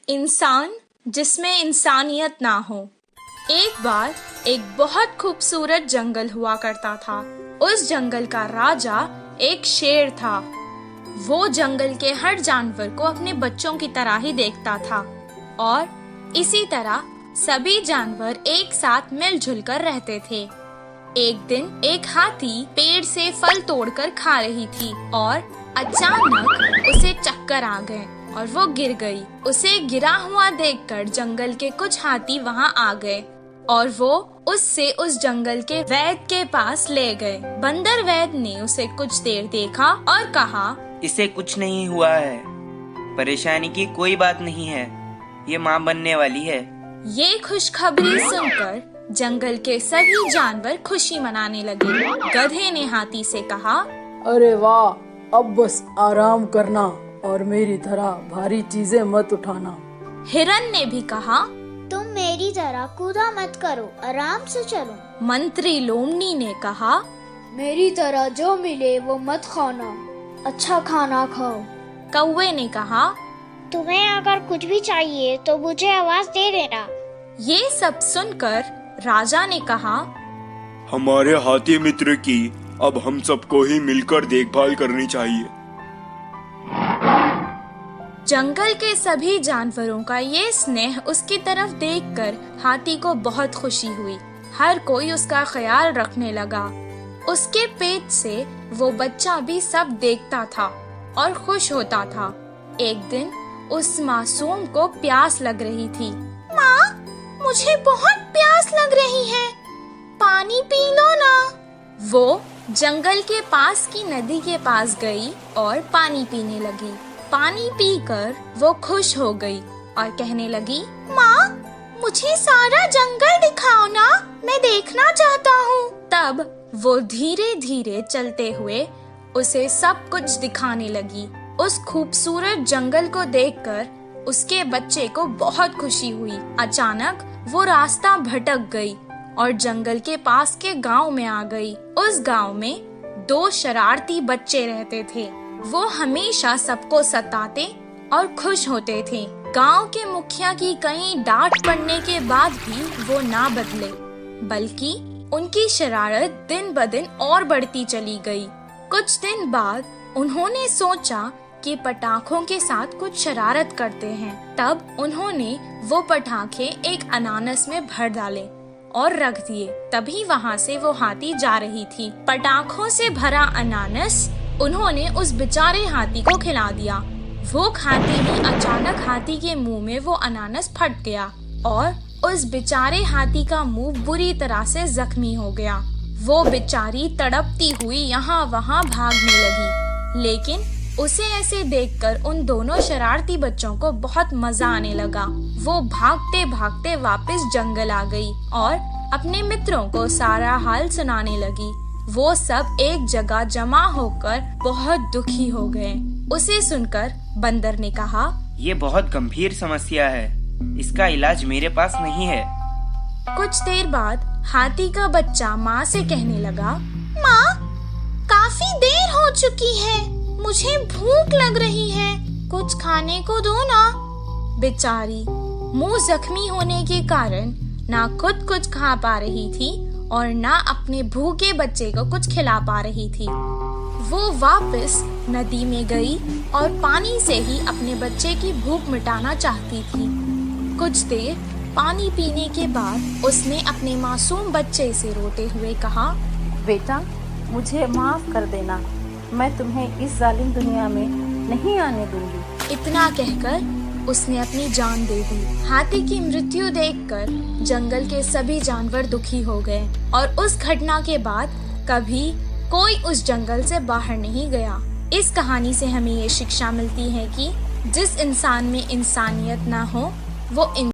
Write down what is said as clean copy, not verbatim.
इंसान जिसमें इंसानियत ना हो। एक बार एक बहुत खूबसूरत जंगल हुआ करता था। उस जंगल का राजा एक शेर था। वो जंगल के हर जानवर को अपने बच्चों की तरह ही देखता था और इसी तरह सभी जानवर एक साथ मिलजुल कर रहते थे। एक दिन एक हाथी पेड़ से फल तोड़कर खा रही थी और अचानक उसे चक्कर आ गए और वो गिर गई। उसे गिरा हुआ देखकर जंगल के कुछ हाथी वहाँ आ गए और वो उससे उस जंगल के वैद्य के पास ले गए। बंदर वैद्य ने उसे कुछ देर देखा और कहा, इसे कुछ नहीं हुआ है, परेशानी की कोई बात नहीं है, ये माँ बनने वाली है। ये खुशखबरी सुनकर जंगल के सभी जानवर खुशी मनाने लगे। गधे ने हाथी से कहा, अरे वाह, अब बस आराम करना और मेरी तरह भारी चीजें मत उठाना। हिरन ने भी कहा, तुम मेरी तरह कूदा मत करो, आराम से चलो। मंत्री लोमनी ने कहा, मेरी तरह जो मिले वो मत खाना, अच्छा खाना खाओ। कौवे ने कहा, तुम्हें अगर कुछ भी चाहिए तो मुझे आवाज दे देना। ये सब सुनकर राजा ने कहा, हमारे हाथी मित्र की अब हम सबको ही मिलकर देखभाल करनी चाहिए। जंगल के सभी जानवरों का ये स्नेह उसकी तरफ देखकर हाथी को बहुत खुशी हुई। हर कोई उसका ख्याल रखने लगा। उसके पेट से वो बच्चा भी सब देखता था और खुश होता था। एक दिन उस मासूम को प्यास लग रही थी। माँ, मुझे बहुत प्यास लग रही है, पानी पी लो ना। वो जंगल के पास की नदी के पास गई और पानी पीने लगी। पानी पीकर वो खुश हो गई और कहने लगी, माँ, मुझे सारा जंगल दिखाओ ना, मैं देखना चाहता हूँ। तब वो धीरे धीरे चलते हुए उसे सब कुछ दिखाने लगी। उस खूबसूरत जंगल को देखकर उसके बच्चे को बहुत खुशी हुई। अचानक वो रास्ता भटक गई और जंगल के पास के गांव में आ गई। उस गांव में 2 शरारती बच्चे रहते थे। वो हमेशा सबको सताते और खुश होते थे। गांव के मुखिया की कई डांट पड़ने के बाद भी वो ना बदले, बल्कि उनकी शरारत दिन ब दिन और बढ़ती चली गई। कुछ दिन बाद उन्होंने सोचा कि पटाखों के साथ कुछ शरारत करते हैं। तब उन्होंने वो पटाखे एक अनानास में भर डाले और रख दिए। तभी वहाँ से वो हाथी जा रही थी। पटाखों से भरा अनानास उन्होंने उस बेचारे हाथी को खिला दिया। वो खाते ही अचानक हाथी के मुंह में वो अनानास फट गया और उस बेचारे हाथी का मुंह बुरी तरह से जख्मी हो गया। वो बेचारी तड़पती हुई यहाँ वहाँ भागने लगी, लेकिन उसे ऐसे देखकर उन दोनों शरारती बच्चों को बहुत मजा आने लगा। वो भागते भागते वापस जंगल आ गई और अपने मित्रों को सारा हाल सुनाने लगी। वो सब एक जगह जमा होकर बहुत दुखी हो गए। उसे सुनकर बंदर ने कहा, ये बहुत गंभीर समस्या है, इसका इलाज मेरे पास नहीं है। कुछ देर बाद हाथी का बच्चा माँ से कहने लगा, माँ, काफी देर हो चुकी है, मुझे भूख लग रही है, कुछ खाने को दो ना। बेचारी मुंह जख्मी होने के कारण ना खुद कुछ खा पा रही थी और ना अपने भूखे बच्चे को कुछ खिला पा रही थी। वो वापस नदी में गई और पानी से ही अपने बच्चे की भूख मिटाना चाहती थी। कुछ देर पानी पीने के बाद उसने अपने मासूम बच्चे से रोते हुए कहा, बेटा, मुझे माफ कर देना, मैं तुम्हें इस जालिम दुनिया में नहीं आने दूंगी। इतना कहकर उसने अपनी जान दे दी। हाथी की मृत्यु देखकर जंगल के सभी जानवर दुखी हो गए और उस घटना के बाद कभी कोई उस जंगल से बाहर नहीं गया। इस कहानी से हमें ये शिक्षा मिलती है कि जिस इंसान में इंसानियत ना हो वो